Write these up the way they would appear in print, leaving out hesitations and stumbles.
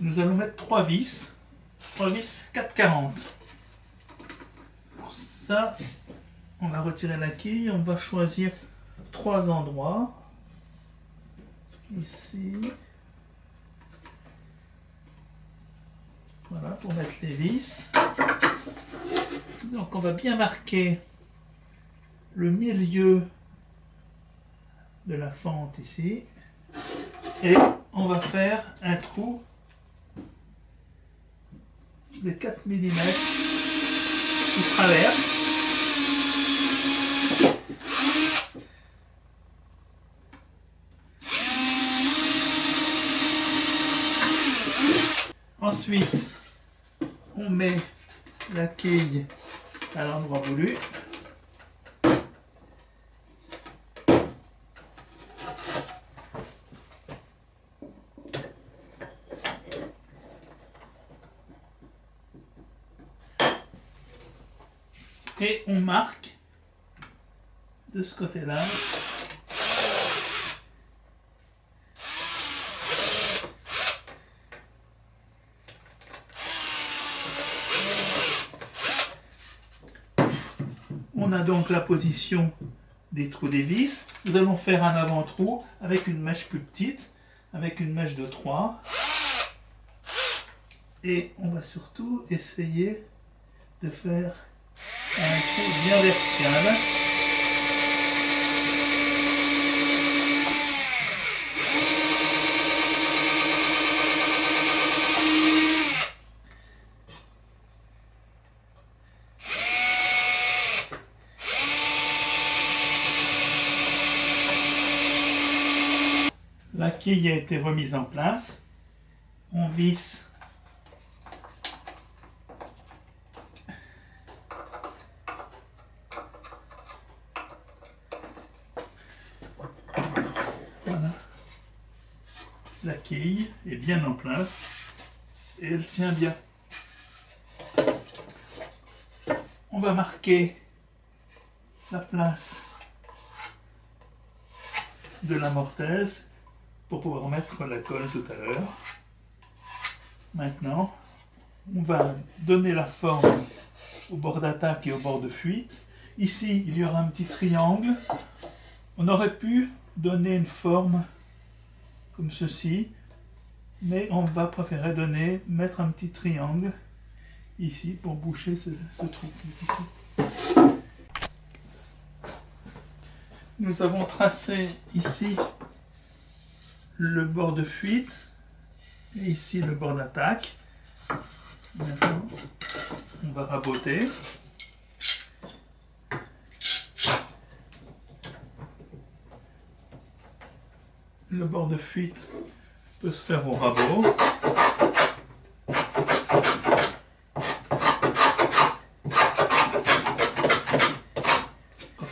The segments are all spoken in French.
nous allons mettre 3 vis 4,40. Pour ça, on va retirer la quille, on va choisir 3 endroits. Ici. Voilà, pour mettre les vis. Donc on va bien marquer le milieu de la fente ici. Et on va faire un trou de 4 mm qui traverse. Ensuite, on met la quille à l'endroit voulu. Et on marque de ce côté-là. On a donc la position des trous des vis. Nous allons faire un avant-trou avec une mèche plus petite, avec une mèche de 3. Et on va surtout essayer de faire un trou bien vertical. La quille a été remise en place. On visse voilà. La quille est bien en place et elle tient bien. On va marquer la place de la mortaise pour pouvoir mettre la colle tout à l'heure. Maintenant, on va donner la forme au bord d'attaque et au bord de fuite. Ici, il y aura un petit triangle. On aurait pu donner une forme comme ceci, mais on va préférer mettre un petit triangle ici pour boucher ce trou qui est ici. Nous avons tracé ici le bord de fuite et ici le bord d'attaque. Maintenant, on va raboter. Le bord de fuite peut se faire au rabot.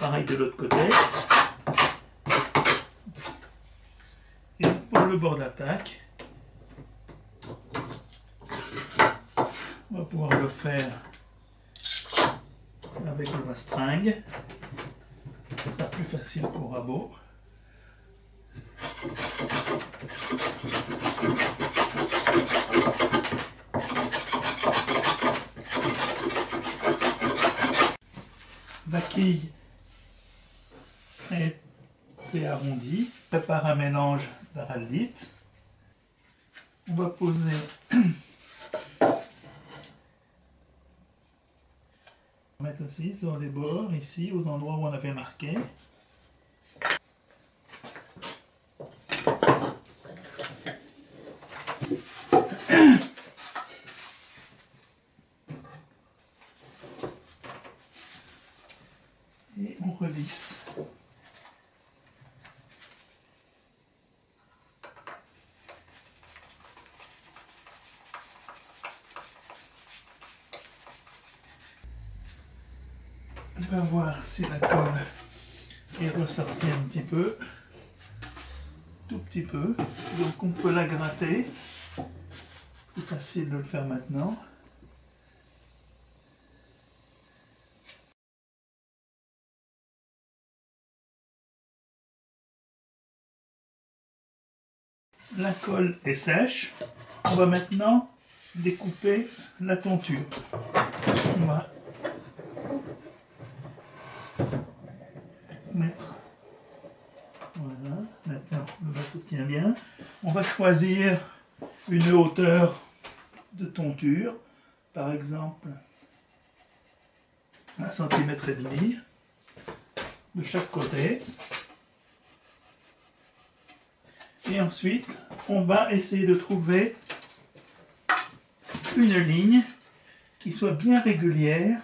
Pareil de l'autre côté. Et pour le bord d'attaque, on va pouvoir le faire avec le bastringue. Ce sera plus facile pour rabot. La quille a été arrondie. On prépare un mélange d'araldite. On va poser mettre aussi sur les bords, ici, aux endroits où on avait marqué. Et on revisse. On va voir si la colle est ressortie un petit peu, tout petit peu. Donc on peut la gratter. Plus facile de le faire maintenant. La colle est sèche. On va maintenant découper la tonture. On va mettre, voilà, maintenant le bateau tient bien. On va choisir une hauteur de tonture, par exemple 1,5 cm de chaque côté. Et ensuite, on va essayer de trouver une ligne qui soit bien régulière.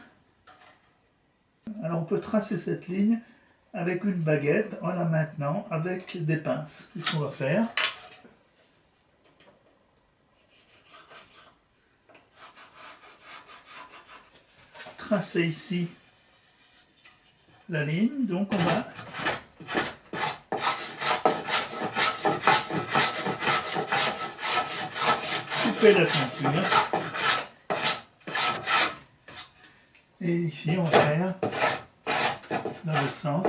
Alors on peut tracer cette ligne avec une baguette en la maintenant avec des pinces. C'est ce qu'on va faire. Tracer ici la ligne, donc on va couper la tonture. Et ici on va faire dans l'autre sens.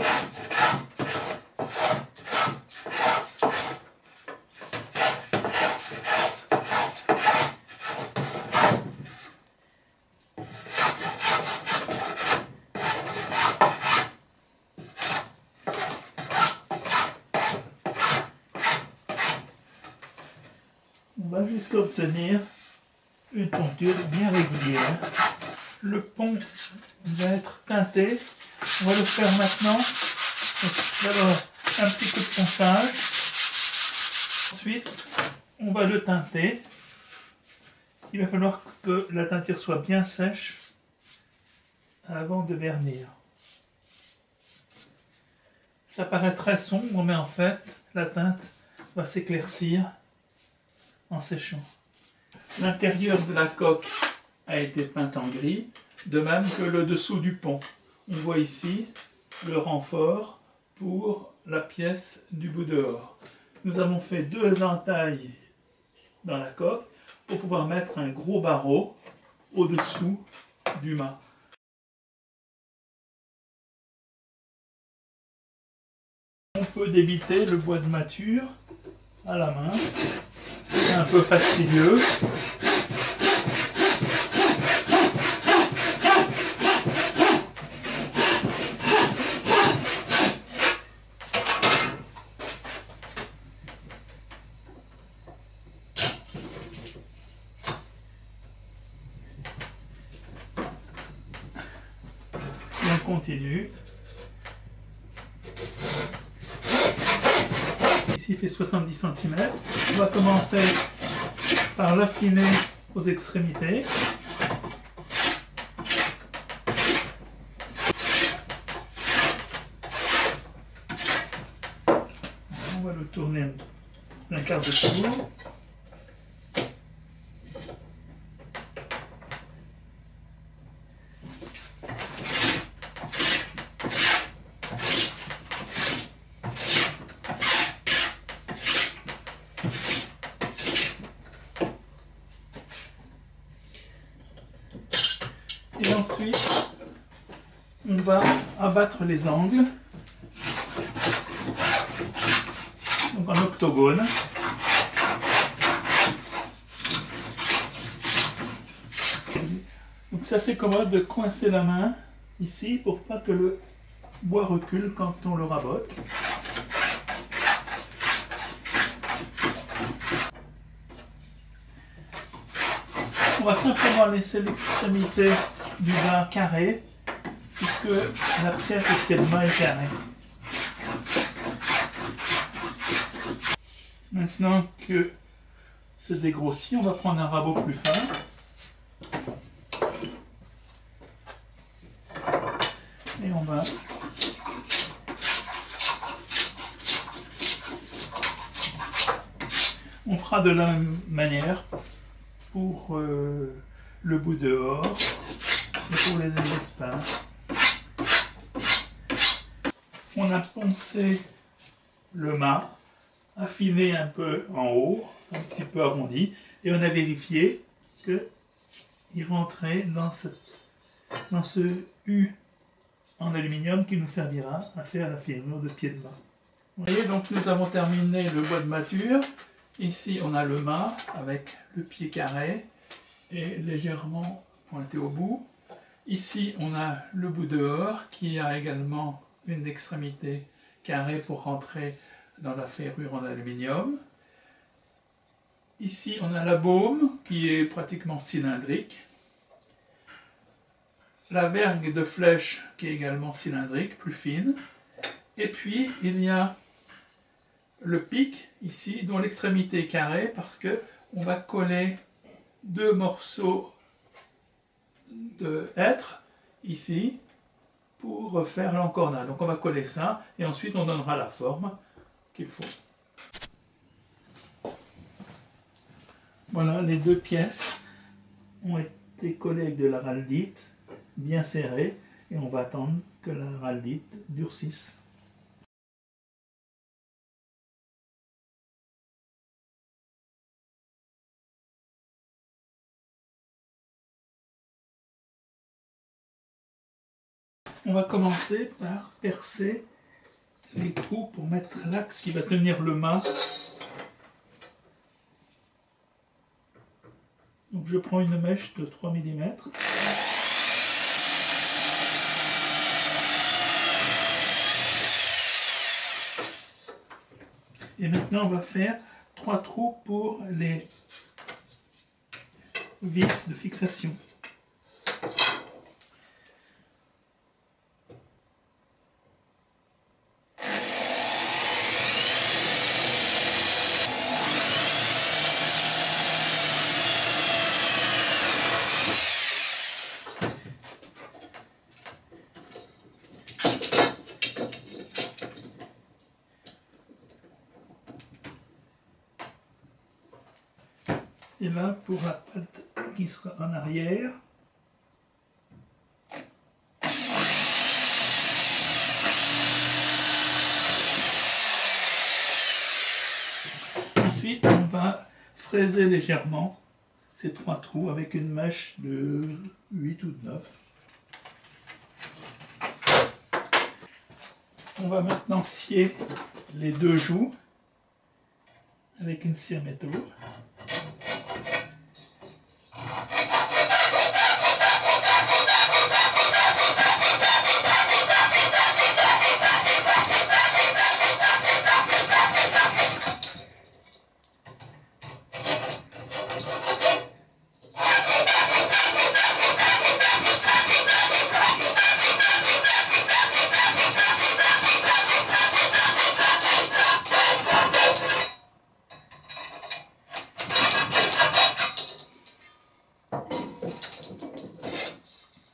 On va jusqu'à obtenir une tonture bien régulière. Le pont va être teinté. On va le faire maintenant. D'abord un petit coup de ponçage. Ensuite, on va le teinter. Il va falloir que la teinture soit bien sèche avant de vernir. Ça paraît très sombre, mais en fait, la teinte va s'éclaircir en séchant. L'intérieur de la coque a été peint en gris, de même que le dessous du pont. On voit ici le renfort pour la pièce du bout dehors. Nous avons fait 2 entailles dans la coque pour pouvoir mettre un gros barreau au-dessous du mât. On peut débiter le bois de mâture à la main. C'est un peu fastidieux. Et on continue. Ici il fait 70 cm. On va commencer par l'affiner aux extrémités. On va le tourner d'un quart de tour. Et ensuite, on va abattre les angles, donc en octogone. Donc c'est assez commode de coincer la main ici pour pas que le bois recule quand on le rabote. On va simplement laisser l'extrémité du bas carré, puisque la pièce de pied de main est carrée. Maintenant que c'est dégrossi, on va prendre un rabot plus fin. Et on va on fera de la même manière pour le bout dehors et pour les espins. On a poncé le mât, affiné un peu en haut, un petit peu arrondi, et on a vérifié qu'il rentrait dans ce U en aluminium qui nous servira à faire la ferrure de pied de mât. Vous voyez, donc nous avons terminé le bois de mâture. Ici, on a le mât avec le pied carré et légèrement pointé au bout. Ici, on a le bout dehors qui a également une extrémité carrée pour rentrer dans la ferrure en aluminium. Ici, on a la baume qui est pratiquement cylindrique. La vergue de flèche qui est également cylindrique, plus fine. Et puis, il y a le pic ici, dont l'extrémité est carrée parce que on va coller deux morceaux de hêtre ici pour faire l'encornade. Donc on va coller ça et ensuite on donnera la forme qu'il faut. Voilà, les deux pièces ont été collées avec de l'araldite bien serrée et on va attendre que l'araldite durcisse. On va commencer par percer les trous pour mettre l'axe qui va tenir le mât. Donc je prends une mèche de 3 mm. Et maintenant on va faire 3 trous pour les vis de fixation. Et là, pour la patte qui sera en arrière, ensuite on va fraiser légèrement ces 3 trous avec une mèche de 8 ou de 9. On va maintenant scier les deux joues avec une scie à métaux.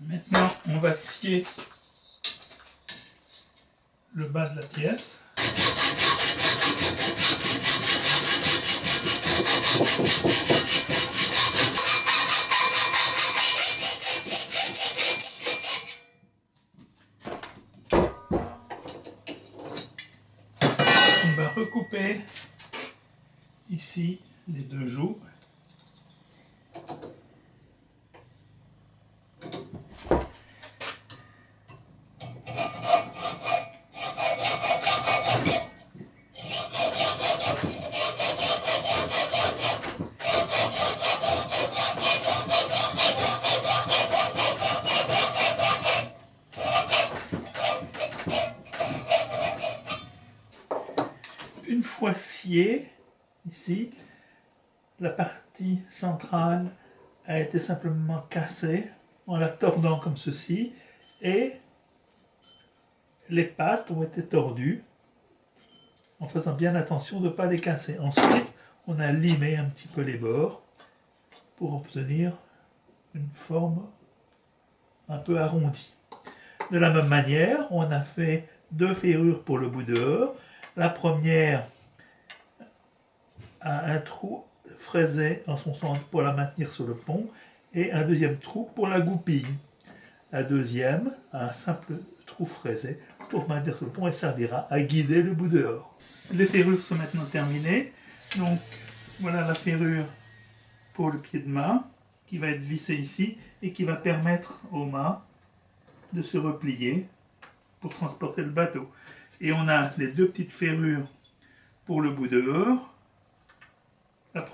Maintenant, on va scier le bas de la pièce. On va recouper ici les deux joues. Une fois scié, ici, la partie centrale a été simplement cassée en la tordant comme ceci et les pattes ont été tordues en faisant bien attention de ne pas les casser. Ensuite, on a limé un petit peu les bords pour obtenir une forme un peu arrondie. De la même manière, on a fait deux ferrures pour le bout dehors. La première a un trou fraisé en son centre pour la maintenir sur le pont et un deuxième trou pour la goupille. La deuxième a un simple trou fraisé pour maintenir sur le pont et servira à guider le bout dehors. Les ferrures sont maintenant terminées. Donc voilà la ferrure pour le pied de mât qui va être vissée ici et qui va permettre au mât de se replier pour transporter le bateau. Et on a les deux petites ferrures pour le bout dehors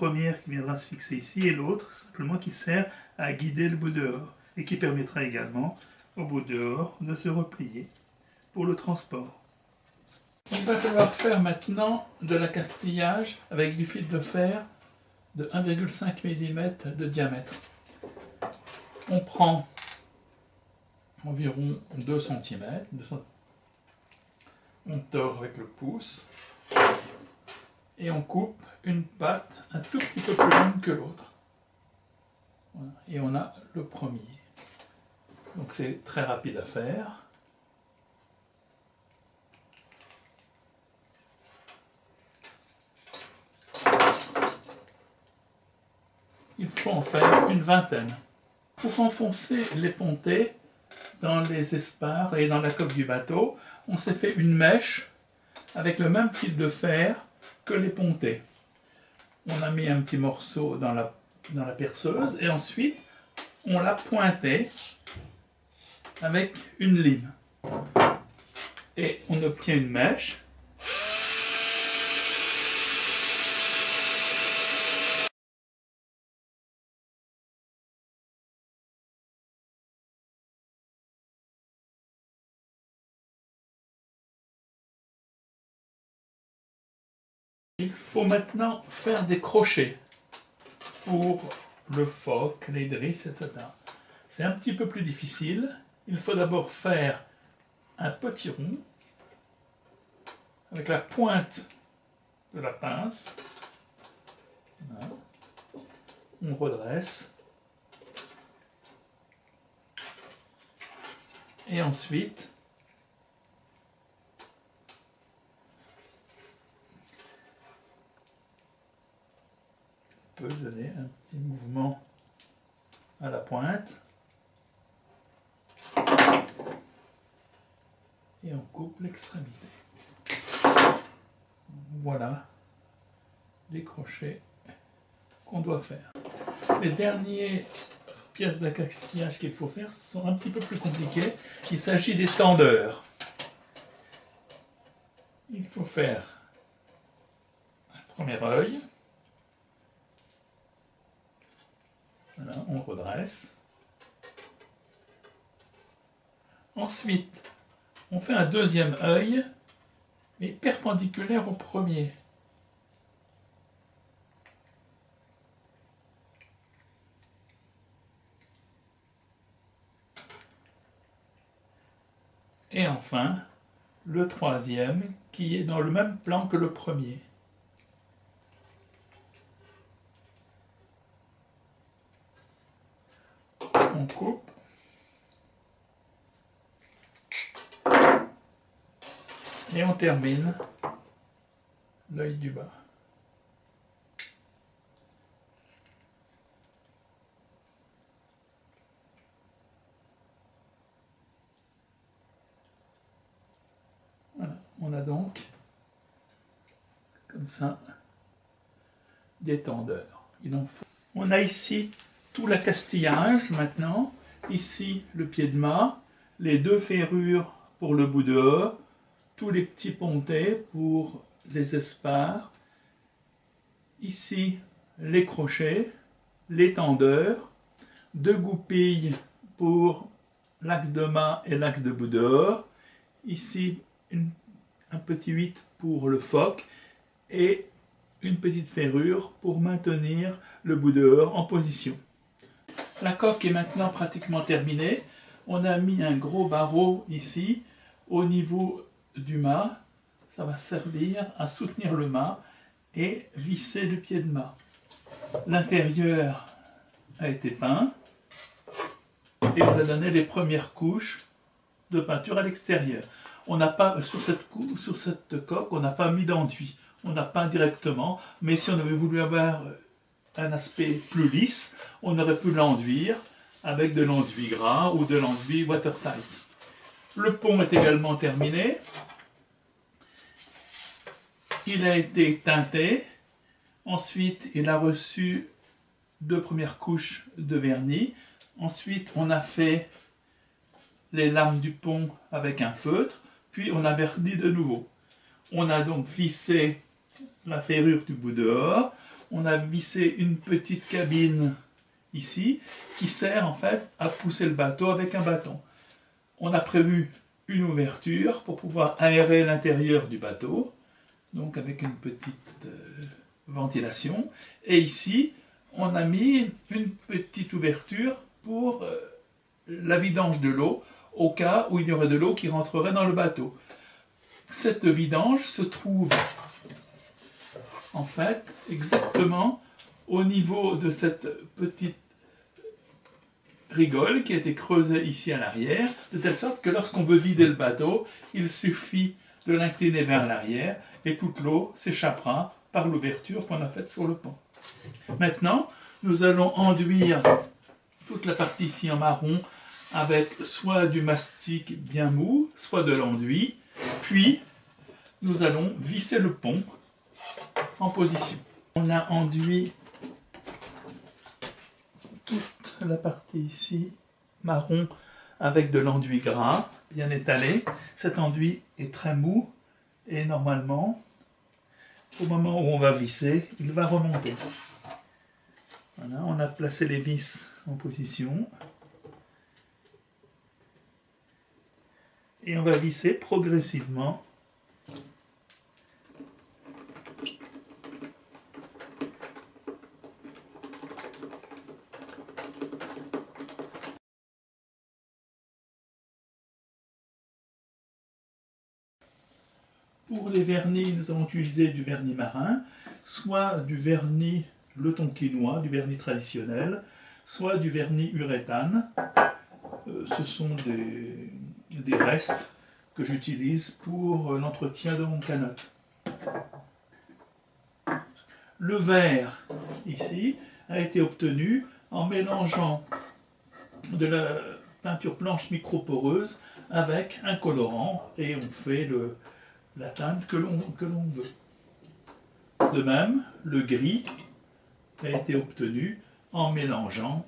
première qui viendra se fixer ici et l'autre simplement qui sert à guider le bout dehors et qui permettra également au bout dehors de se replier pour le transport. Il va falloir faire maintenant de l'accastillage avec du fil de fer de 1,5 mm de diamètre. On prend environ 2 cm, on tord avec le pouce et on coupe une patte un tout petit peu plus longue que l'autre. Voilà. Et on a le premier. Donc c'est très rapide à faire. Il faut en faire une vingtaine. Pour enfoncer les pontets dans les esparres et dans la coque du bateau, on s'est fait une mèche avec le même fil de fer que les pontets. On a mis un petit morceau dans la perceuse et ensuite on l'a pointé avec une lime. Et on obtient une mèche. Il faut maintenant faire des crochets pour le phoque, les drisses, etc. C'est un petit peu plus difficile. Il faut d'abord faire un petit rond avec la pointe de la pince. Voilà. On redresse. Et ensuite, on peut donner un petit mouvement à la pointe. Et on coupe l'extrémité. Voilà les crochets qu'on doit faire. Les dernières pièces d'accastillage qu'il faut faire sont un petit peu plus compliquées. Il s'agit des tendeurs. Il faut faire un premier œil. Voilà, on redresse. Ensuite, on fait un deuxième œil, mais perpendiculaire au premier. Et enfin, le troisième, qui est dans le même plan que le premier. On coupe. Et on termine l'œil du bas. Voilà, on a donc comme ça des tendeurs. On a ici tout l'accastillage maintenant. Ici le pied de mât, les deux ferrures pour le bout dehors, tous les petits pontets pour les esparres. Ici les crochets, les tendeurs, deux goupilles pour l'axe de mât et l'axe de bout dehors. Ici un petit 8 pour le phoque et une petite ferrure pour maintenir le bout dehors en position. La coque est maintenant pratiquement terminée. On a mis un gros barreau ici au niveau du mât. Ça va servir à soutenir le mât et visser le pied de mât. L'intérieur a été peint et on a donné les premières couches de peinture à l'extérieur. On n'a pas, sur cette coque, on n'a pas mis d'enduit. On a peint directement, mais si on avait voulu avoir un aspect plus lisse, on aurait pu l'enduire avec de l'enduit gras ou de l'enduit watertight. Le pont est également terminé. Il a été teinté. Ensuite, il a reçu 2 premières couches de vernis. Ensuite, on a fait les lames du pont avec un feutre. Puis, on a verni de nouveau. On a donc vissé la ferrure du bout dehors. on a vissé une petite cabine ici qui sert en fait à pousser le bateau avec un bâton. On a prévu une ouverture pour pouvoir aérer l'intérieur du bateau, donc avec une petite ventilation. Et ici, on a mis une petite ouverture pour la vidange de l'eau, au cas où il y aurait de l'eau qui rentrerait dans le bateau. Cette vidange se trouve en fait exactement au niveau de cette petite rigole qui a été creusée ici à l'arrière, de telle sorte que lorsqu'on veut vider le bateau, il suffit de l'incliner vers l'arrière et toute l'eau s'échappera par l'ouverture qu'on a faite sur le pont. Maintenant, nous allons enduire toute la partie ici en marron avec soit du mastic bien mou, soit de l'enduit, puis nous allons visser le pont en position. On a enduit toute la partie ici marron avec de l'enduit gras, bien étalé. Cet enduit est très mou et normalement, au moment où on va visser, il va remonter. Voilà, on a placé les vis en position. Et on va visser progressivement. Pour les vernis, nous avons utilisé du vernis marin, soit du vernis le tonkinois, du vernis traditionnel, soit du vernis uréthane. Ce sont des restes que j'utilise pour l'entretien de mon canotte. Le vert, ici, a été obtenu en mélangeant de la peinture blanche microporeuse avec un colorant et on fait la teinte que l'on veut. De même, le gris a été obtenu en mélangeant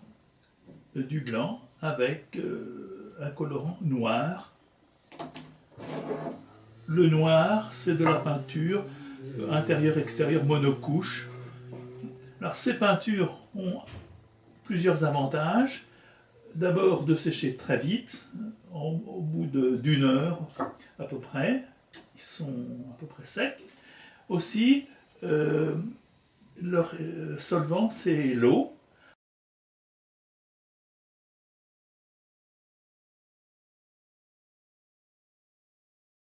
du blanc avec un colorant noir. Le noir, c'est de la peinture intérieure-extérieure monocouche. Alors ces peintures ont plusieurs avantages. D'abord de sécher très vite, au bout d'une heure à peu près. Ils sont à peu près secs. Aussi, leur solvant, c'est l'eau.